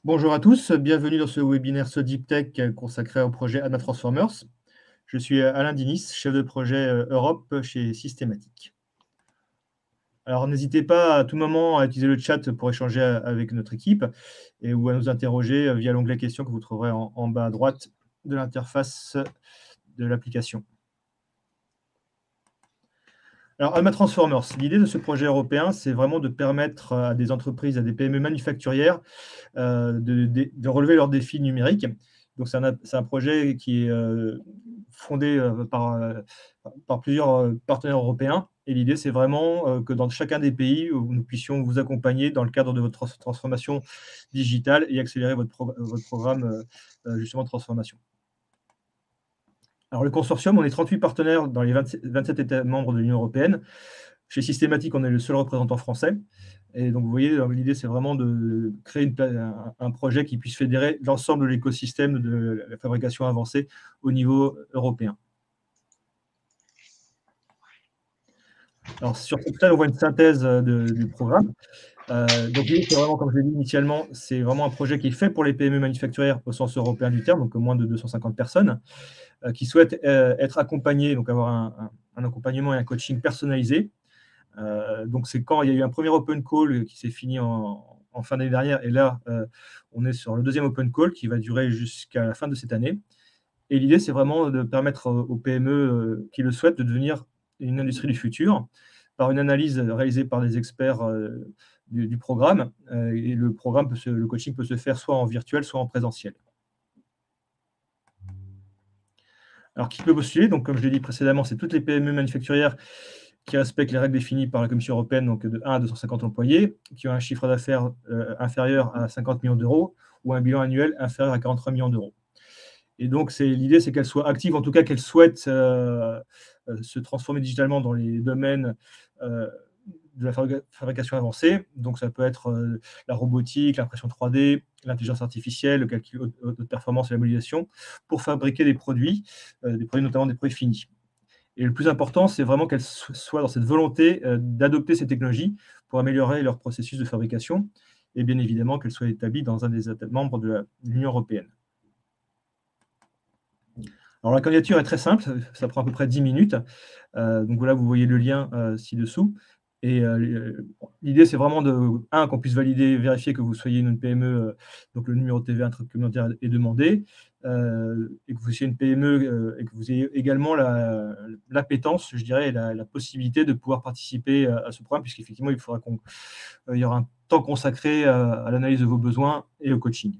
Bonjour à tous, bienvenue dans ce webinaire So Deep Tech consacré au projet ADA Transformers. Je suis Alain Dinis, chef de projet Europe chez Systématique. Alors n'hésitez pas à tout moment à utiliser le chat pour échanger avec notre équipe ou à nous interroger via l'onglet questions que vous trouverez en bas à droite de l'interface de l'application. Alors, Alma Transformers, l'idée de ce projet européen, c'est vraiment de permettre à des entreprises, à des PME manufacturières, de relever leurs défis numériques. Donc, c'est un projet qui est fondé par plusieurs partenaires européens. Et l'idée, c'est vraiment que dans chacun des pays, nous puissions vous accompagner dans le cadre de votre transformation digitale et accélérer votre programme justement de transformation. Alors, le consortium, on est 38 partenaires dans les 27 États membres de l'Union européenne. Chez Systématique, on est le seul représentant français. Et donc, vous voyez, l'idée, c'est vraiment de créer un projet qui puisse fédérer l'ensemble de l'écosystème de la fabrication avancée au niveau européen. Alors, sur cette slide, on voit une synthèse du programme. Donc, l'idée, c'est vraiment, comme je l'ai dit initialement, c'est vraiment un projet qui est fait pour les PME manufacturières au sens européen du terme, donc moins de 250 personnes, qui souhaitent être accompagnées, donc avoir un accompagnement et un coaching personnalisé. Donc, c'est quand il y a eu un premier open call qui s'est fini en fin d'année dernière. Et là, on est sur le deuxième open call qui va durer jusqu'à la fin de cette année. Et l'idée, c'est vraiment de permettre aux PME qui le souhaitent de devenir une industrie du futur par une analyse réalisée par des experts du programme. Et le coaching peut se faire soit en virtuel, soit en présentiel. Alors, qui peut postuler? Donc, comme je l'ai dit précédemment, c'est toutes les PME manufacturières qui respectent les règles définies par la Commission européenne, donc de 1 à 250 employés, qui ont un chiffre d'affaires inférieur à 50 millions d'euros ou un bilan annuel inférieur à 43 millions d'euros. Et donc, l'idée, c'est qu'elles soient actives, en tout cas qu'elles souhaitent se transformer digitalement dans les domaines de la fabrication avancée. Donc, ça peut être la robotique, l'impression 3D, l'intelligence artificielle, le calcul haute performance et la modélisation, pour fabriquer des produits notamment des produits finis. Et le plus important, c'est vraiment qu'elles soient dans cette volonté d'adopter ces technologies pour améliorer leur processus de fabrication et bien évidemment qu'elles soient établies dans un des États membres de l'Union européenne. Alors, la candidature est très simple, ça prend à peu près 10 minutes. Donc voilà, vous voyez le lien ci-dessous. Et l'idée, c'est vraiment qu'on puisse vérifier que vous soyez une PME, donc le numéro de TVA intracommunautaire est demandé, et que vous soyez une PME et que vous ayez également l'appétence, je dirais, et la possibilité de pouvoir participer à ce programme, puisqu'effectivement, il y aura un temps consacré à l'analyse de vos besoins et au coaching.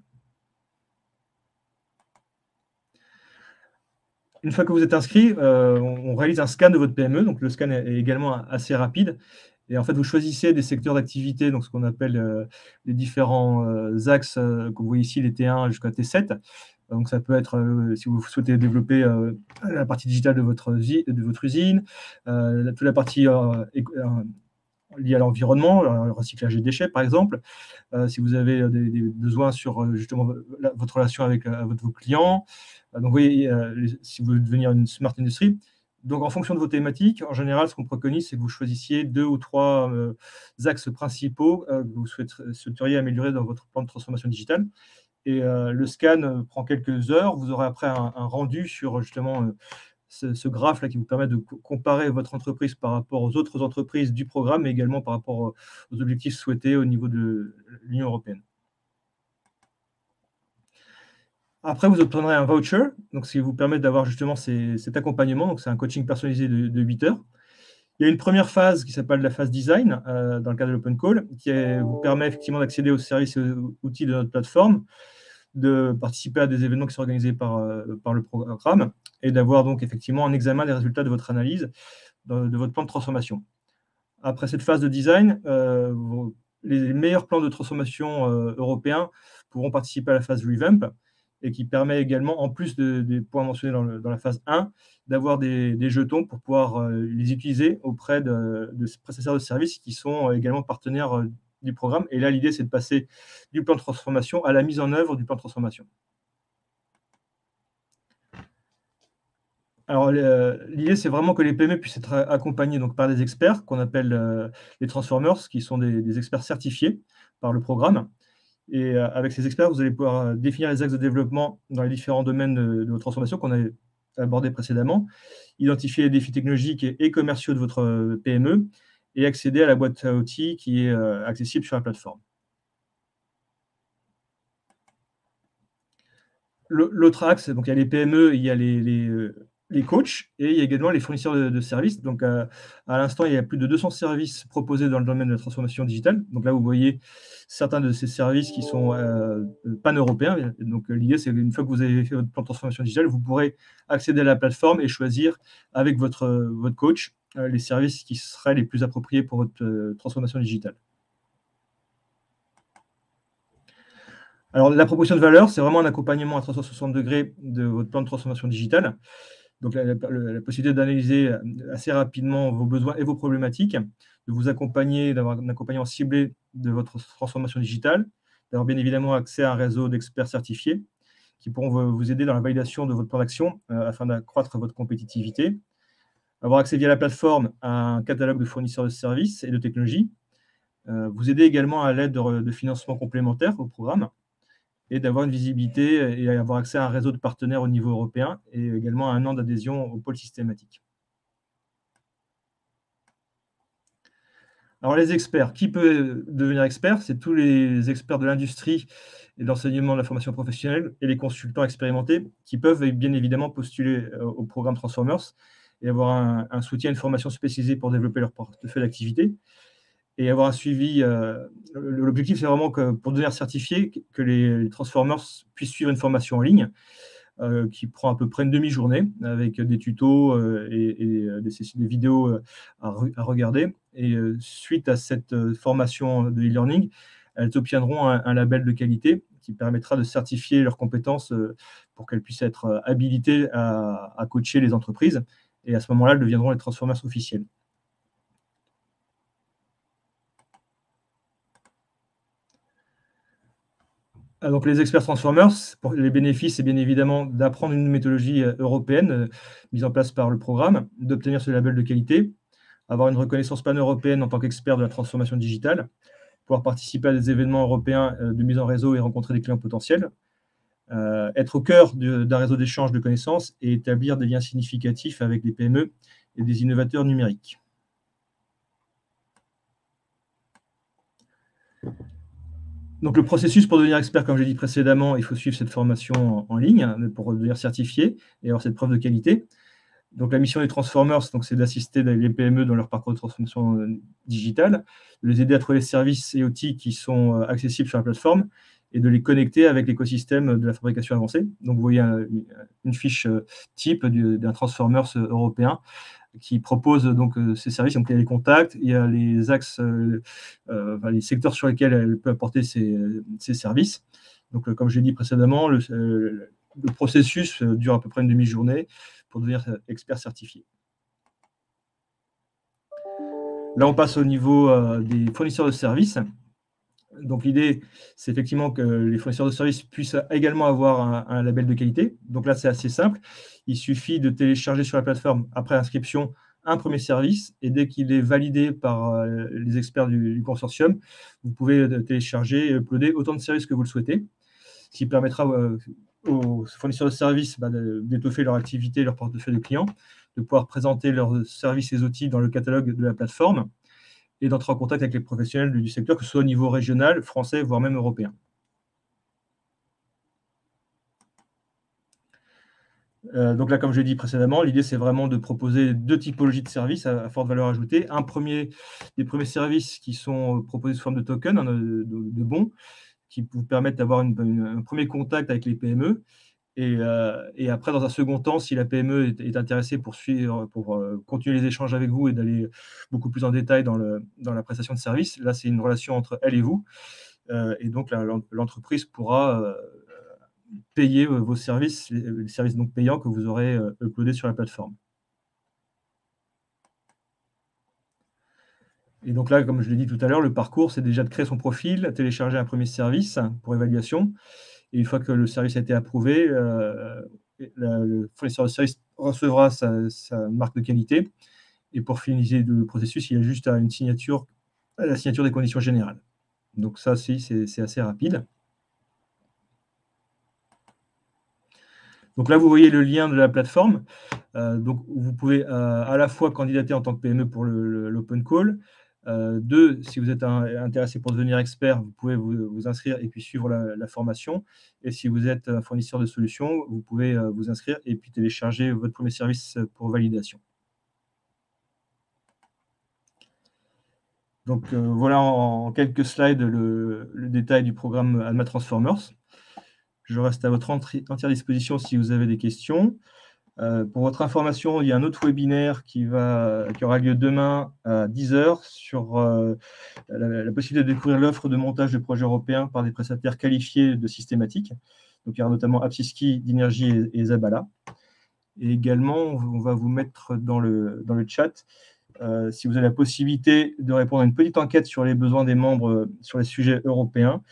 Une fois que vous êtes inscrit, on réalise un scan de votre PME. Donc, le scan est également assez rapide. Et en fait, vous choisissez des secteurs d'activité, donc ce qu'on appelle les différents axes que vous voyez ici, les T1 jusqu'à T7. Donc, ça peut être, si vous souhaitez développer la partie digitale de votre usine, toute la partie liée à l'environnement, le recyclage des déchets, par exemple. Si vous avez des besoins sur justement votre relation avec vos clients. Donc, vous voyez, si vous voulez devenir une smart industry. Donc, en fonction de vos thématiques, en général, ce qu'on préconise, c'est que vous choisissiez 2 ou 3 axes principaux que vous souhaiteriez améliorer dans votre plan de transformation digitale. Et le scan prend quelques heures. Vous aurez après un rendu sur justement ce graphe-là qui vous permet de comparer votre entreprise par rapport aux autres entreprises du programme, mais également par rapport aux objectifs souhaités au niveau de l'Union européenne. Après, vous obtiendrez un voucher, donc ce qui vous permet d'avoir justement cet accompagnement. Donc, c'est un coaching personnalisé de 8 heures. Il y a une première phase qui s'appelle la phase design, dans le cadre de l'open call, qui vous permet effectivement d'accéder aux services et aux outils de notre plateforme, de participer à des événements qui sont organisés par le programme et d'avoir donc effectivement un examen des résultats de votre analyse de votre plan de transformation. Après cette phase de design, les meilleurs plans de transformation européens pourront participer à la phase revamp et qui permet également, en plus des points mentionnés dans la phase 1, d'avoir des jetons pour pouvoir les utiliser auprès de prestataires de services qui sont également partenaires du programme. Et là, l'idée, c'est de passer du plan de transformation à la mise en œuvre du plan de transformation. Alors, l'idée, c'est vraiment que les PME puissent être accompagnées donc, par des experts qu'on appelle les transformers, qui sont des experts certifiés par le programme, Et avec ces experts, vous allez pouvoir définir les axes de développement dans les différents domaines de votre transformation qu'on a abordés précédemment, identifier les défis technologiques et commerciaux de votre PME et accéder à la boîte à outils qui est accessible sur la plateforme. L'autre axe, donc il y a les PME, il y a les coachs et il y a également les fournisseurs de services. Donc, à l'instant, il y a plus de 200 services proposés dans le domaine de la transformation digitale. Donc là, vous voyez certains de ces services qui sont pan-européens. Donc, l'idée, c'est qu'une fois que vous avez fait votre plan de transformation digitale, vous pourrez accéder à la plateforme et choisir avec votre coach les services qui seraient les plus appropriés pour votre transformation digitale. Alors, la proposition de valeur, c'est vraiment un accompagnement à 360 degrés de votre plan de transformation digitale. Donc, la possibilité d'analyser assez rapidement vos besoins et vos problématiques, de vous accompagner, d'avoir un accompagnement ciblé de votre transformation digitale, d'avoir bien évidemment accès à un réseau d'experts certifiés qui pourront vous aider dans la validation de votre plan d'action afin d'accroître votre compétitivité, avoir accès via la plateforme à un catalogue de fournisseurs de services et de technologies, vous aider également à l'aide de financements complémentaires au programme, et d'avoir une visibilité et avoir accès à un réseau de partenaires au niveau européen et également à 1 an d'adhésion au pôle systématique. Alors les experts, qui peut devenir expert? C'est tous les experts de l'industrie et de l'enseignement de la formation professionnelle et les consultants expérimentés qui peuvent bien évidemment postuler au programme Transformers et avoir un soutien, une formation spécialisée pour développer leur portefeuille d'activité et avoir un suivi. L'objectif, c'est vraiment que pour devenir certifié, que les Transformers puissent suivre une formation en ligne qui prend à peu près une demi-journée avec des tutos et des vidéos à regarder. Et suite à cette formation de e-learning, elles obtiendront un label de qualité qui permettra de certifier leurs compétences pour qu'elles puissent être habilitées à coacher les entreprises. Et à ce moment-là, elles deviendront les Transformers officiels. Donc les experts Transformers, pour les bénéfices, c'est bien évidemment d'apprendre une méthodologie européenne mise en place par le programme, d'obtenir ce label de qualité, avoir une reconnaissance pan-européenne en tant qu'expert de la transformation digitale, pouvoir participer à des événements européens de mise en réseau et rencontrer des clients potentiels, être au cœur d'un réseau d'échange de connaissances et établir des liens significatifs avec des PME et des innovateurs numériques. Donc le processus pour devenir expert, comme j'ai dit précédemment, il faut suivre cette formation en ligne pour devenir certifié et avoir cette preuve de qualité. Donc la mission des Transformers, c'est d'assister les PME dans leur parcours de transformation digitale, de les aider à trouver les services et outils qui sont accessibles sur la plateforme et de les connecter avec l'écosystème de la fabrication avancée. Donc vous voyez une fiche type d'un Transformers européen qui propose donc ces services. Donc il y a les contacts, il y a les axes, les secteurs sur lesquels elle peut apporter ses services. Donc comme je l'ai dit précédemment, le processus dure à peu près une demi-journée pour devenir expert certifié. Là, on passe au niveau des fournisseurs de services. Donc l'idée, c'est effectivement que les fournisseurs de services puissent également avoir un label de qualité. Donc là, c'est assez simple. Il suffit de télécharger sur la plateforme, après inscription, un premier service, et dès qu'il est validé par les experts du consortium, vous pouvez télécharger et uploader autant de services que vous le souhaitez, ce qui permettra aux fournisseurs de services d'étoffer leur activité, leur portefeuille de clients, de pouvoir présenter leurs services et outils dans le catalogue de la plateforme, et d'entrer en contact avec les professionnels du secteur, que ce soit au niveau régional, français, voire même européen. Donc là, comme je l'ai dit précédemment, l'idée, c'est vraiment de proposer 2 typologies de services à forte valeur ajoutée. Des premiers services qui sont proposés sous forme de token, de bons, qui vous permettent d'avoir un premier contact avec les PME. Et après, dans un second temps, si la PME est intéressée pour continuer les échanges avec vous et d'aller beaucoup plus en détail dans la prestation de service, là, c'est une relation entre elle et vous. Et donc, l'entreprise pourra payer vos services, les services donc payants que vous aurez uploadés sur la plateforme. Et donc là, comme je l'ai dit tout à l'heure, le parcours, c'est déjà de créer son profil, télécharger un premier service pour évaluation. Et une fois que le service a été approuvé, le fournisseur de service recevra sa marque de qualité. Et pour finaliser le processus, il y a juste à la signature des conditions générales. Donc ça, c'est assez rapide. Donc là, vous voyez le lien de la plateforme. Donc vous pouvez, à la fois candidater en tant que PME pour l'open call. 2, si vous êtes intéressé pour devenir expert, vous pouvez vous inscrire et puis suivre la formation. Et si vous êtes un fournisseur de solutions, vous pouvez, vous inscrire et puis télécharger votre premier service, pour validation. Donc, voilà en quelques slides le détail du programme Alma Transformers. Je reste à votre entière disposition si vous avez des questions. Pour votre information, il y a un autre webinaire qui aura lieu demain à 10h sur la possibilité de découvrir l'offre de montage de projets européens par des prestataires qualifiés de systématiques. Donc, il y aura notamment Apsiski, Dinergy et Zabala. Et également, on va vous mettre dans le chat, si vous avez la possibilité de répondre à une petite enquête sur les besoins des membres sur les sujets européens,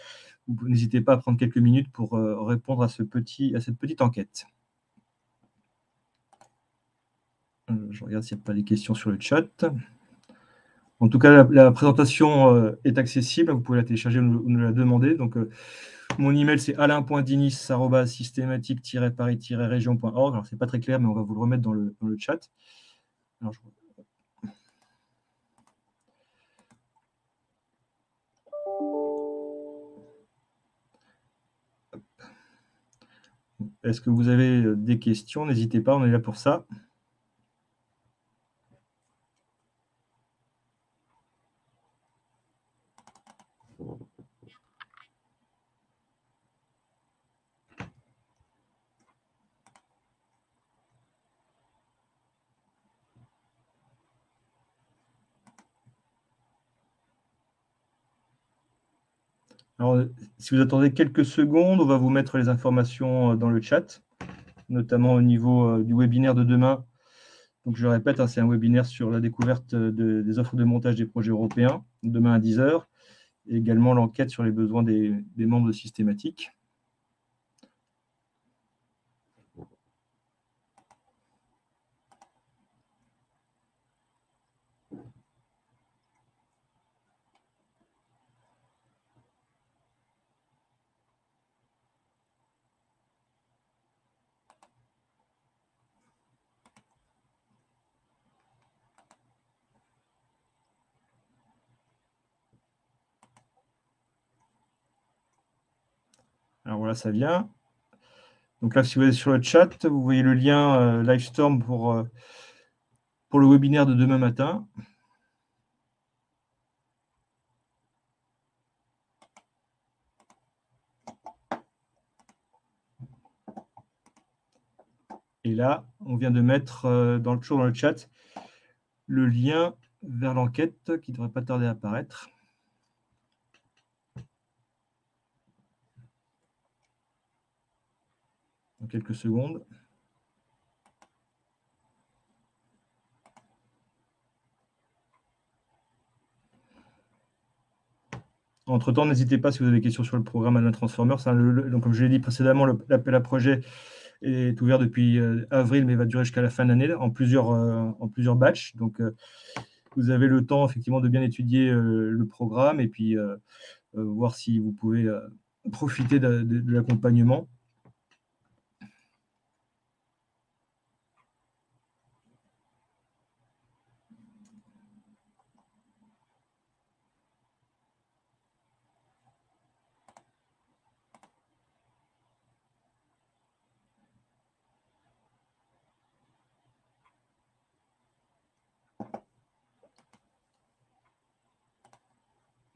n'hésitez pas à prendre quelques minutes pour répondre à cette petite enquête. Je regarde s'il n'y a pas des questions sur le chat. En tout cas, la présentation est accessible. Vous pouvez la télécharger ou nous la demander. Donc, mon email, c'est alain.dinis@systématique-paris-région.org. Alors, ce n'est pas très clair, mais on va vous le remettre dans le chat. Alors, est-ce que vous avez des questions? N'hésitez pas, on est là pour ça. Alors, si vous attendez quelques secondes, on va vous mettre les informations dans le chat, notamment au niveau du webinaire de demain. Donc, je le répète, hein, c'est un webinaire sur la découverte des offres de montage des projets européens, demain à 10h, et également l'enquête sur les besoins des membres de Systématique. Alors voilà, ça vient. Donc là, si vous êtes sur le chat, vous voyez le lien Livestorm pour le webinaire de demain matin. Et là, on vient de mettre toujours dans le chat le lien vers l'enquête qui ne devrait pas tarder à apparaître. Dans quelques secondes. Entre-temps, n'hésitez pas si vous avez des questions sur le programme Alma Transformers. Donc, comme je l'ai dit précédemment, l'appel à projet est ouvert depuis avril, mais va durer jusqu'à la fin de l'année en plusieurs batchs. Donc, vous avez le temps effectivement de bien étudier le programme et puis voir si vous pouvez profiter de l'accompagnement.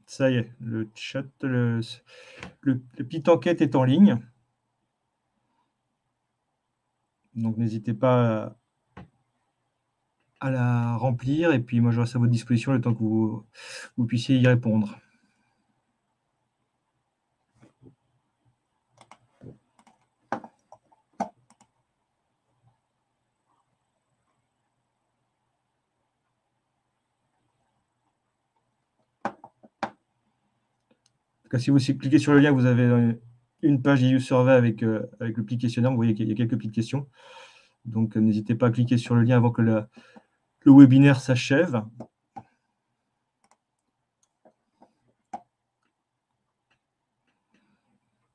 Ça y est, le chat, le petite enquête est en ligne. Donc, n'hésitez pas à la remplir. Et puis, moi, je reste à votre disposition le temps que vous puissiez y répondre. En tout cas, si vous cliquez sur le lien, vous avez une page EU Survey avec le petit questionnaire. Vous voyez qu'il y a quelques petites questions. Donc, n'hésitez pas à cliquer sur le lien avant que le webinaire s'achève.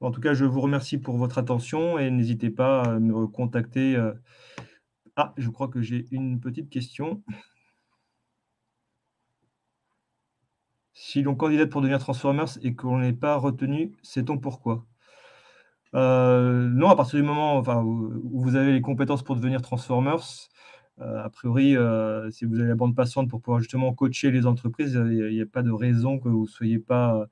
En tout cas, je vous remercie pour votre attention et n'hésitez pas à me contacter. Ah, je crois que j'ai une petite question. Si l'on candidate pour devenir transformers et qu'on n'est pas retenu, sait-on pourquoi? Non, à partir du moment, enfin, où vous avez les compétences pour devenir transformers, a priori, si vous avez la bande passante pour pouvoir justement coacher les entreprises, il y a pas de raison que vous soyez pas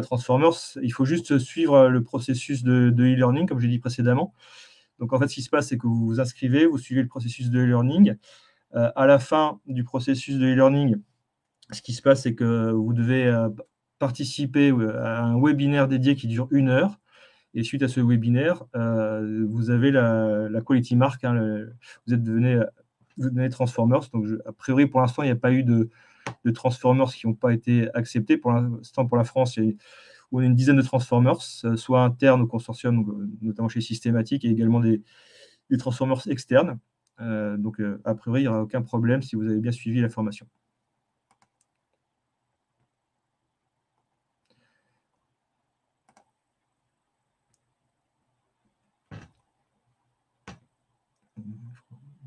transformers. Il faut juste suivre, le processus de e-learning, comme j'ai dit précédemment. Donc en fait, ce qui se passe, c'est que vous vous inscrivez, vous suivez le processus de e-learning. À la fin du processus de e-learning, ce qui se passe, c'est que vous devez, participer, à un webinaire dédié qui dure 1 heure. Et suite à ce webinaire, vous avez la quality mark, hein, vous êtes devenez, vous devenez transformers. Donc a priori, pour l'instant, il n'y a pas eu de transformers qui n'ont pas été acceptés. Pour l'instant, pour la France, on a une dizaine de transformers, soit internes au consortium, donc, notamment chez Systématique, et également des transformers externes. Donc, a priori, il n'y aura aucun problème si vous avez bien suivi la formation.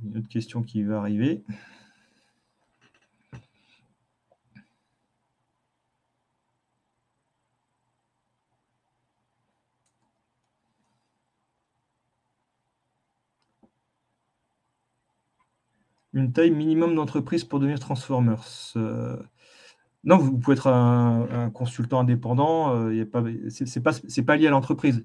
Une autre question qui va arriver. Une taille minimum d'entreprise pour devenir transformers? Non, vous pouvez être un consultant indépendant, il y a pas c'est pas lié à l'entreprise.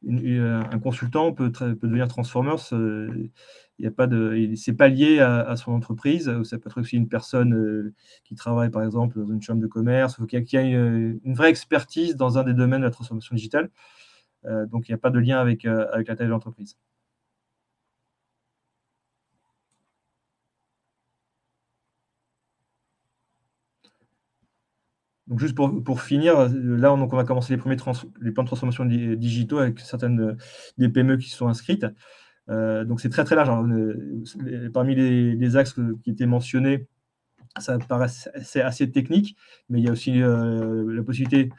Un consultant peut devenir transformers, il y a pas de c'est pas lié à son entreprise. Ça peut être aussi une personne, qui travaille, par exemple, dans une chambre de commerce, ou qui a une vraie expertise dans un des domaines de la transformation digitale. Donc il y a pas de lien avec la taille de l'entreprise. Donc juste pour finir, là, on va commencer les plans de transformation digitaux avec certaines, des PME qui se sont inscrites. Donc c'est très, très large, hein, parmi les axes qui étaient mentionnés, ça paraît c'est assez technique, mais il y a aussi, la possibilité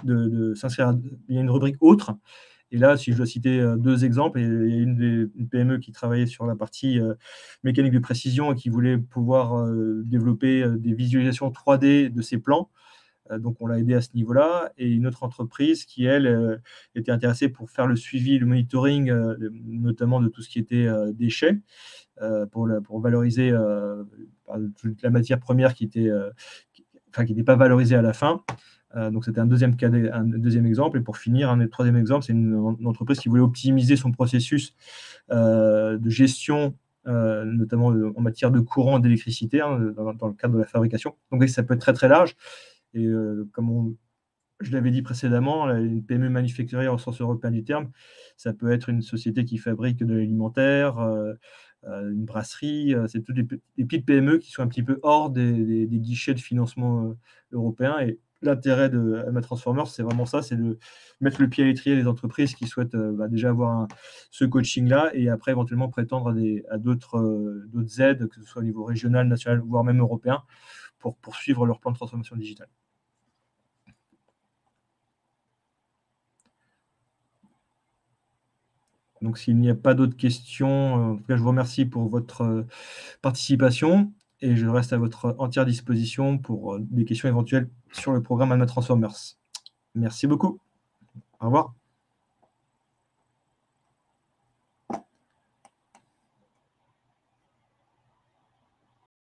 de s'inscrire il y a une rubrique autre. Et là, si je dois citer, 2 exemples, il y a une PME qui travaillait sur la partie, mécanique de précision et qui voulait pouvoir, développer, des visualisations 3D de ses plans. Donc on l'a aidé à ce niveau-là, et une autre entreprise qui, elle, était intéressée pour faire le suivi, le monitoring, notamment de tout ce qui était, déchets, pour valoriser, toute la matière première qui était pas valorisée à la fin. Donc c'était un deuxième exemple. Et pour finir, un troisième exemple, c'est une entreprise qui voulait optimiser son processus, de gestion, notamment, en matière de courant et d'électricité, hein, dans le cadre de la fabrication. Donc oui, ça peut être très, très large. Et je l'avais dit précédemment, une PME manufacturière au sens européen du terme, ça peut être une société qui fabrique de l'alimentaire, une brasserie, c'est toutes des petites PME qui sont un petit peu hors des guichets de financement, européens. Et l'intérêt de Alma Transformers, c'est vraiment ça, c'est de mettre le pied à l'étrier des entreprises qui souhaitent, déjà avoir ce coaching-là, et après éventuellement prétendre à d'autres aides, que ce soit au niveau régional, national, voire même européen, pour poursuivre leur plan de transformation digitale. Donc s'il n'y a pas d'autres questions, en tout cas, je vous remercie pour votre, participation, et je reste à votre entière disposition pour, des questions éventuelles sur le programme Alma Transformers. Merci beaucoup. Au revoir.